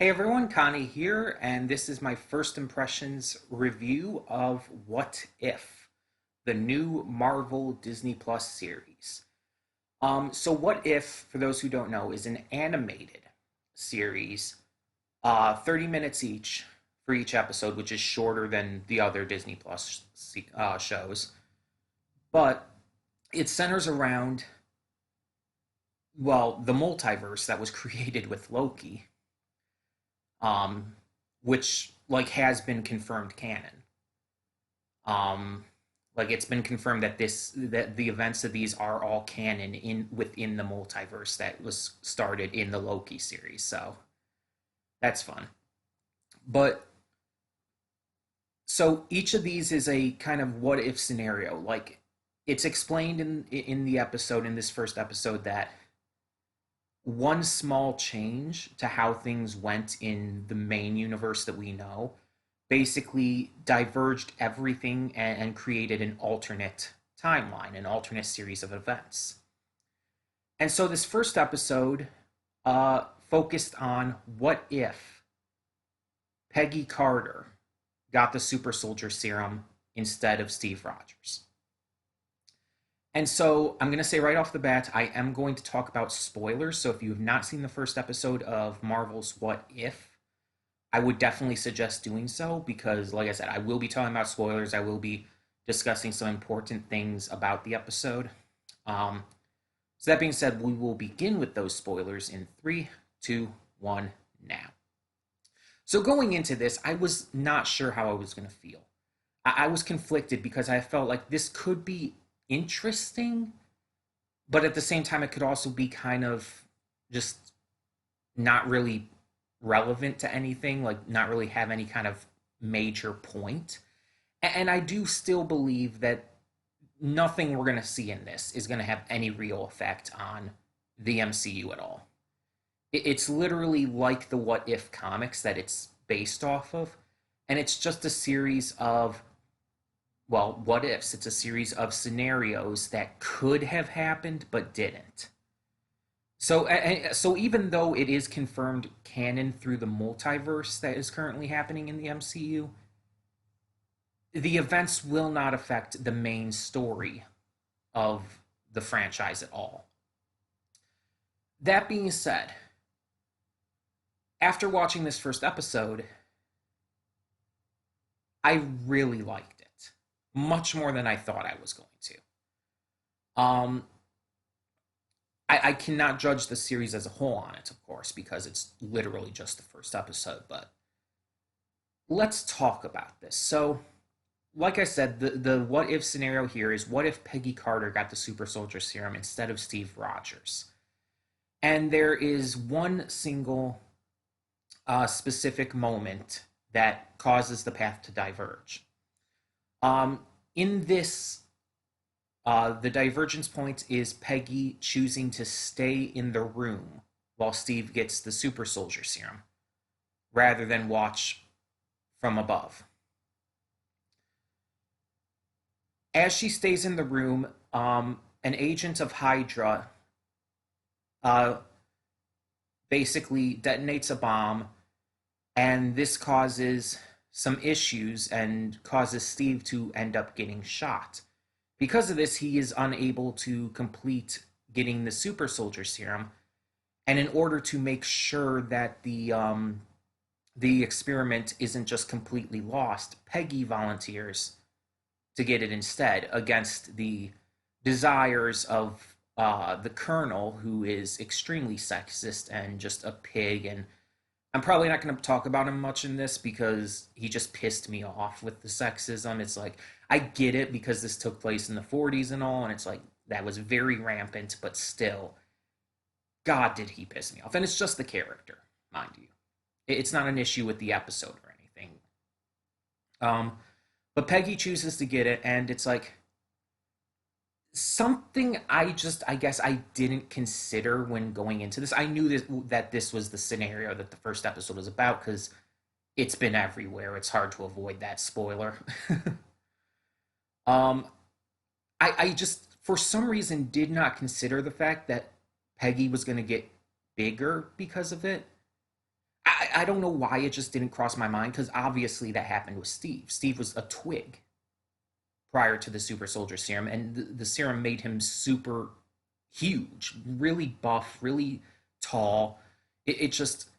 Hey everyone, Connie here, and this is my first impressions review of What If, the new Marvel Disney Plus series. So What If, for those who don't know, is an animated series, 30 minutes each for each episode, which is shorter than the other Disney Plus shows. But it centers around, well, the multiverse that was created with Loki, um, which like has been confirmed canon. Um, like it's been confirmed that the events of these are all canon in within the multiverse that was started in the Loki series. So that's fun. But so each of these is a kind of what if scenario. Like it's explained in the episode in this first episode that one small change to how things went in the main universe that we know basically diverged everything and created an alternate timeline, an alternate series of events. And so this first episode focused on what if Peggy Carter got the super soldier serum instead of Steve Rogers. And so I'm going to say right off the bat, I am going to talk about spoilers. So if you have not seen the first episode of Marvel's What If, I would definitely suggest doing so because, like I said, I will be talking about spoilers. I will be discussing some important things about the episode. So that being said, we will begin with those spoilers in three, two, one, now. So going into this, I was not sure how I was going to feel. I was conflicted because I felt like this could be interesting, but at the same time, it could also be kind of just not really relevant to anything, like not really have any kind of major point. And I do still believe that nothing we're going to see in this is going to have any real effect on the MCU at all. It's literally like the What If comics that it's based off of, and it's just a series of, well, what ifs. It's a series of scenarios that could have happened but didn't. So even though it is confirmed canon through the multiverse that is currently happening in the MCU, the events will not affect the main story of the franchise at all. That being said, after watching this first episode, I really liked it. Much more than I thought I was going to. Um, I cannot judge the series as a whole on it, of course, because it's literally just the first episode, but let's talk about this. So, like I said, the what if scenario here is what if Peggy Carter got the super soldier serum instead of Steve Rogers? And there is one single specific moment that causes the path to diverge. In this, the divergence point is Peggy choosing to stay in the room while Steve gets the super soldier serum rather than watch from above. As she stays in the room, an agent of Hydra uh, basically detonates a bomb, and this causes some issues and causes Steve to end up getting shot. Because of this, he is unable to complete getting the super soldier serum, and in order to make sure that the experiment isn't just completely lost, Peggy volunteers to get it instead against the desires of the colonel, who is extremely sexist and just a pig. And I'm probably not going to talk about him much in this because he just pissed me off with the sexism. It's like, I get it because this took place in the 40s and all, and it's like, that was very rampant, but still, God, did he piss me off. And it's just the character, mind you. It's not an issue with the episode or anything. Um, but Peggy chooses to get it, and it's like something I guess I didn't consider when going into this. I knew that this was the scenario that the first episode was about because it's been everywhere. It's hard to avoid that spoiler. um, I just for some reason did not consider the fact that Peggy was going to get bigger because of it. I don't know why it just didn't cross my mind, because obviously that happened with Steve. Steve was a twig prior to the super soldier serum, and the serum made him super huge, really buff, really tall. It just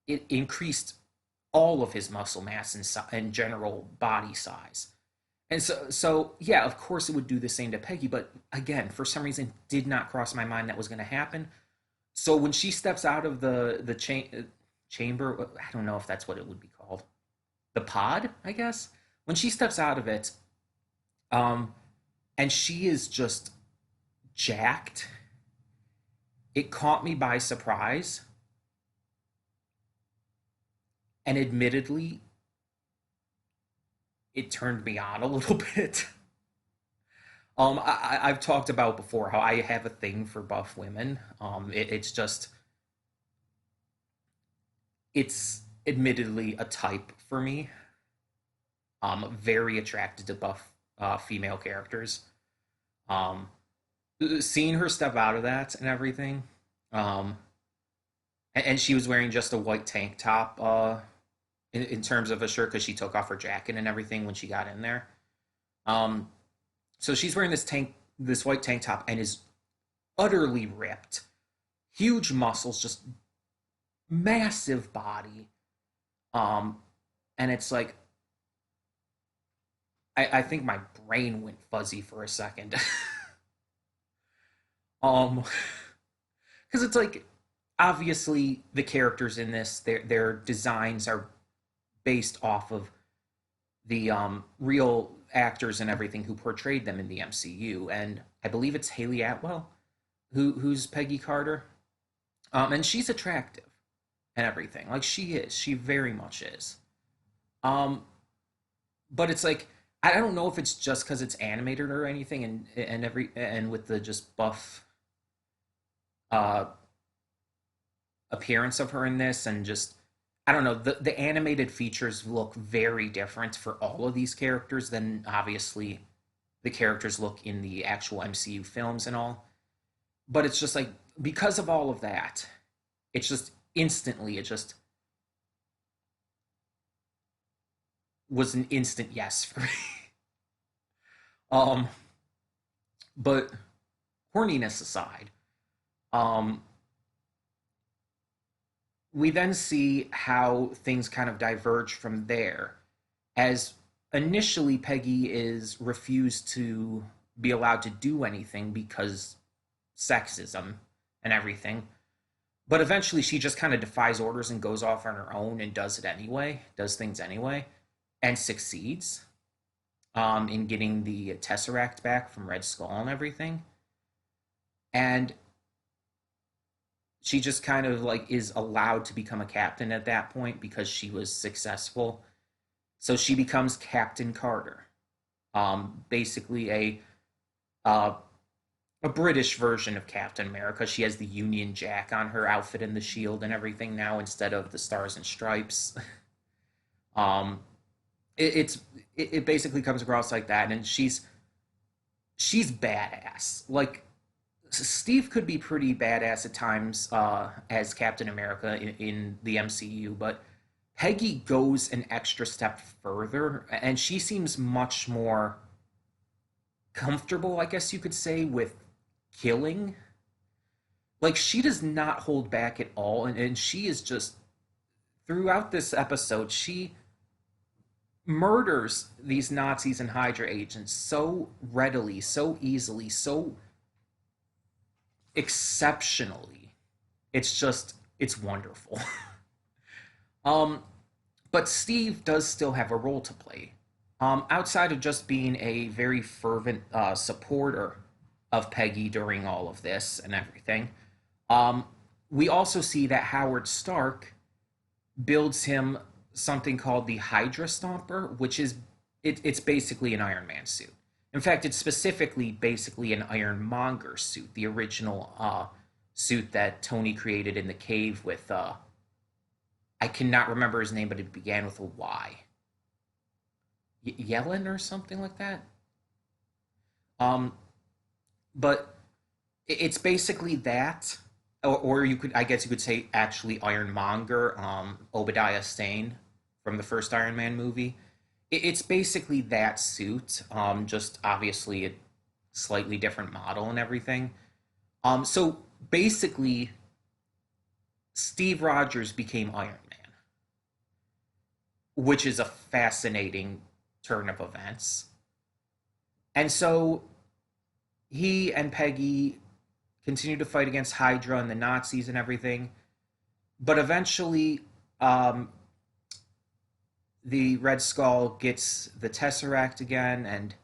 it increased all of his muscle mass and general body size. And so yeah, of course it would do the same to Peggy, but again, for some reason, did not cross my mind that was going to happen. So when she steps out of the chamber, I don't know if that's what it would be called, the pod, I guess. When she steps out of it, um, and she is just jacked, it caught me by surprise. And admittedly, it turned me on a little bit. I've talked about before how I have a thing for buff women. It's just it's admittedly a type for me. Very attracted to buff female characters. Um, Seeing her step out of that and everything, um, and she was wearing just a white tank top in terms of a shirt because she took off her jacket and everything when she got in there. Um, so she's wearing this white tank top, and is utterly ripped, huge muscles, just massive body. Um, and it's like I think my brain went fuzzy for a second. um, because it's like obviously the characters in this, their designs are based off of the real actors and everything who portrayed them in the MCU, and I believe it's Haley Atwell who's Peggy Carter, and she's attractive and everything. Like she very much is. Um, but it's like I don't know if it's just because it's animated or anything, and with the just buff uh appearance of her in this, and just I don't know, the animated features look very different for all of these characters than obviously the characters look in the actual MCU films and all. But it's just like because of all of that, it's just instantly it just was an instant yes for me. um but horniness aside, um we then see how things kind of diverge from there, as initially Peggy is refused to be allowed to do anything because sexism and everything. But eventually she just kind of defies orders and goes off on her own and does it anyway, does things anyway, and succeeds in getting the Tesseract back from Red Skull and everything. And she just kind of like is allowed to become a captain at that point because she was successful. So she becomes Captain Carter, basically uh, a British version of Captain America. She has the Union Jack on her outfit and the shield and everything now instead of the stars and stripes. um, it's it basically comes across like that, and she's badass. Like Steve could be pretty badass at times as Captain America in the MCU, but Peggy goes an extra step further, and she seems much more comfortable, I guess you could say, with killing. Like she does not hold back at all, and she is just throughout this episode, she murders these Nazis and Hydra agents so readily, so easily, so exceptionally. It's wonderful. um, but Steve does still have a role to play. Outside of just being a very fervent supporter of Peggy during all of this and everything, um, we also see that Howard Stark builds him something called the Hydra Stomper, which is it's basically an Iron Man suit. In fact, it's specifically basically an Ironmonger suit, the original suit that Tony created in the cave with I cannot remember his name, but it began with a Y. Yellen or something like that. Um, but it's basically that, or you could, I guess you could say, actually Ironmonger, Obadiah Stane from the first Iron Man movie. It's basically that suit, just obviously a slightly different model and everything. So basically, Steve Rogers became Iron Man, which is a fascinating turn of events. And so he and Peggy continue to fight against Hydra and the Nazis and everything. But eventually, um, the Red Skull gets the Tesseract again and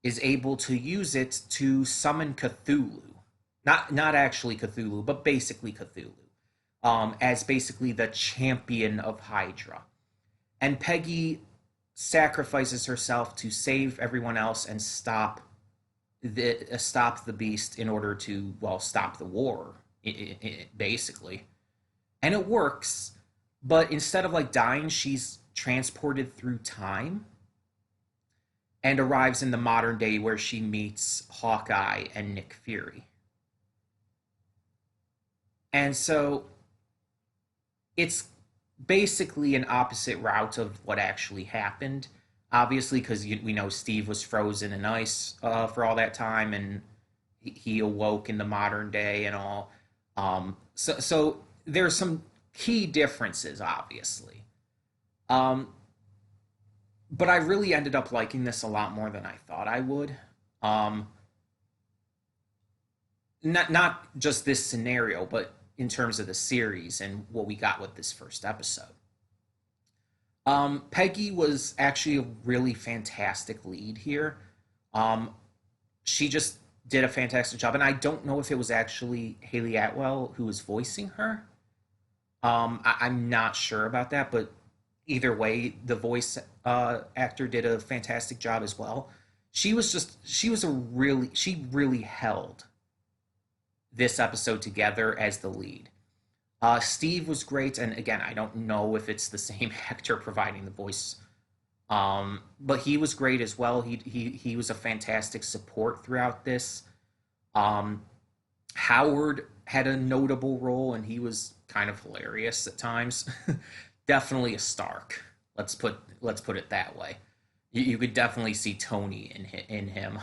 is able to use it to summon Cthulhu. Not actually Cthulhu, but basically Cthulhu, as basically the champion of Hydra. And Peggy sacrifices herself to save everyone else and stop the beast in order to, well, stop the war, basically. And it works, but instead of like dying, she's transported through time and arrives in the modern day where she meets Hawkeye and Nick Fury. And so it's basically an opposite route of what actually happened. Obviously, because we know Steve was frozen in ice for all that time, and he awoke in the modern day and all. So there's some key differences, obviously. Um, but I really ended up liking this a lot more than I thought I would. Um, not just this scenario, but in terms of the series and what we got with this first episode. Peggy was actually a really fantastic lead here. Um, she just did a fantastic job, and I don't know if it was actually Haley Atwell who was voicing her. I'm not sure about that, but either way, the voice actor did a fantastic job as well. She really held this episode together as the lead. Steve was great, and again, I don't know if it's the same actor providing the voice, but he was great as well. He was a fantastic support throughout this. Um, Howard had a notable role, and he was kind of hilarious at times. Definitely a Stark. Let's put it that way. You could definitely see Tony in him.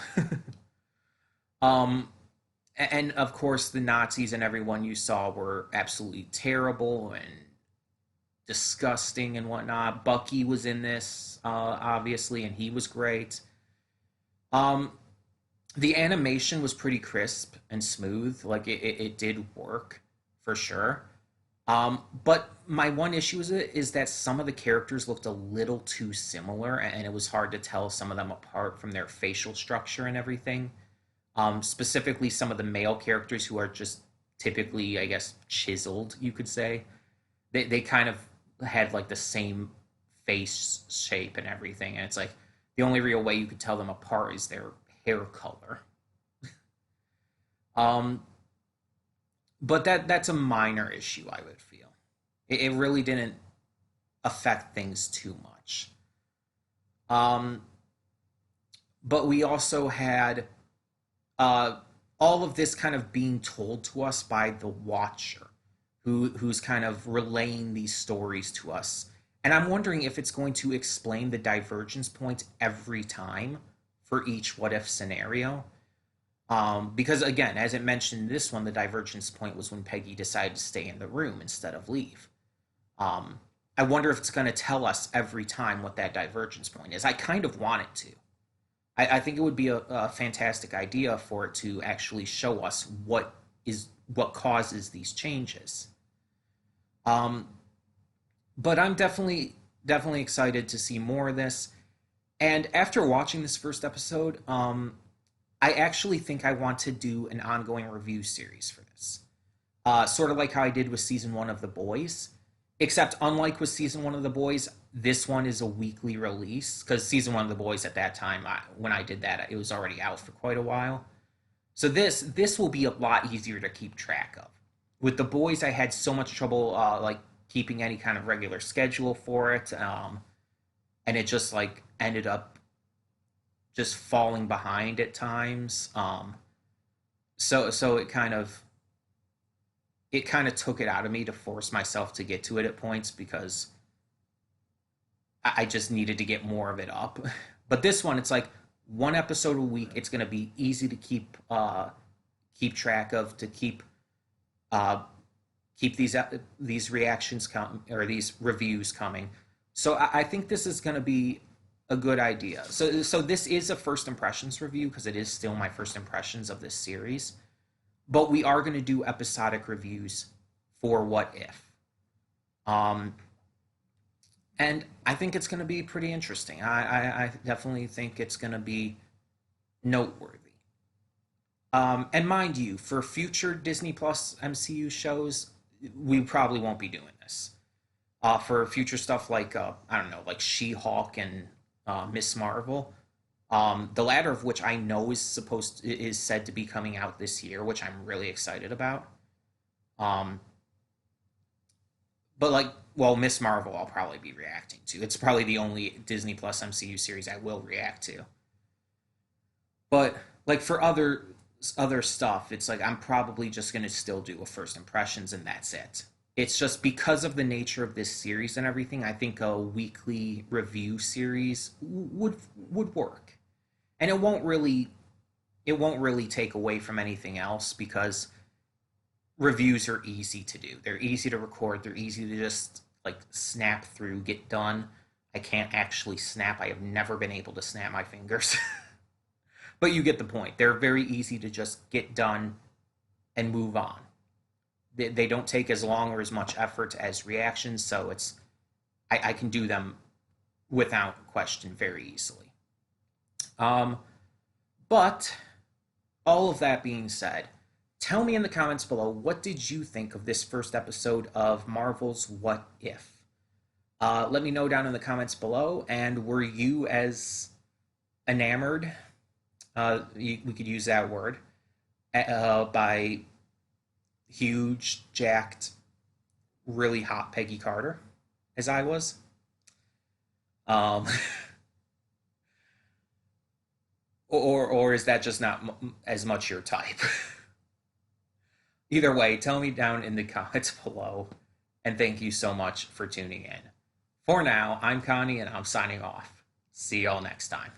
um, and of course, the Nazis and everyone you saw were absolutely terrible and disgusting and whatnot. Bucky was in this, obviously, and he was great. Um, the animation was pretty crisp and smooth. Like it did work for sure. But my one issue is that some of the characters looked a little too similar, and it was hard to tell some of them apart from their facial structure and everything. Specifically, some of the male characters who are just typically, I guess, chiseled, you could say. They kind of had like the same face shape and everything, and it's like the only real way you could tell them apart is their hair color. Um, but that's a minor issue, I would feel. It really didn't affect things too much. Um, but we also had uh, all of this kind of being told to us by the Watcher, who's kind of relaying these stories to us. And I'm wondering if it's going to explain the divergence point every time for each what if scenario. Because again, as it mentioned in this one, the divergence point was when Peggy decided to stay in the room instead of leave. Um, I wonder if it's going to tell us every time what that divergence point is. I kind of want it to. I think it would be a fantastic idea for it to actually show us what causes these changes. Um, but I'm definitely excited to see more of this. And after watching this first episode, I actually think I want to do an ongoing review series for this. Sort of like how I did with season one of The Boys. Except, unlike with season one of The Boys, this one is a weekly release. Because season one of The Boys at that time, when I did that, it was already out for quite a while. So this will be a lot easier to keep track of. With The Boys, I had so much trouble like keeping any kind of regular schedule for it, and it just like ended up just falling behind at times. So it kind of it kind of took it out of me to force myself to get to it at points because I just needed to get more of it up. But this one, it's like one episode a week. It's going to be easy to keep track of, to uh, keep these reactions or these reviews coming. So I think this is going to be a good idea. So this is a first impressions review because it is still my first impressions of this series. But we are going to do episodic reviews for What If. Um, and I think it's going to be pretty interesting. I definitely think it's going to be noteworthy. And mind you, for future Disney Plus MCU shows, we probably won't be doing this. For future stuff like I don't know, like She-Hulk and Miss Marvel, the latter of which I know is said to be coming out this year, which I'm really excited about. Um, but like, well, Miss Marvel, I'll probably be reacting to. It's probably the only Disney Plus MCU series I will react to. But like for other stuff, it's like I'm probably just gonna still do a first impressions and that's it. It's just because of the nature of this series and everything. I think a weekly review series would work, and it won't really take away from anything else because reviews are easy to do. They're easy to record. They're easy to just like snap through, get done. I can't actually snap. I have never been able to snap my fingers. But you get the point. They're very easy to just get done and move on. They don't take as long or as much effort as reactions, so I can do them without question very easily. Um, but all of that being said, tell me in the comments below, what did you think of this first episode of Marvel's What If? Let me know down in the comments below, and were you as enamored, we could use that word, by huge, jacked, really hot Peggy Carter as I was? Um, or is that just not as much your type? Either way, tell me down in the comments below, and thank you so much for tuning in. For now, I'm Connie, and I'm signing off. See y'all next time.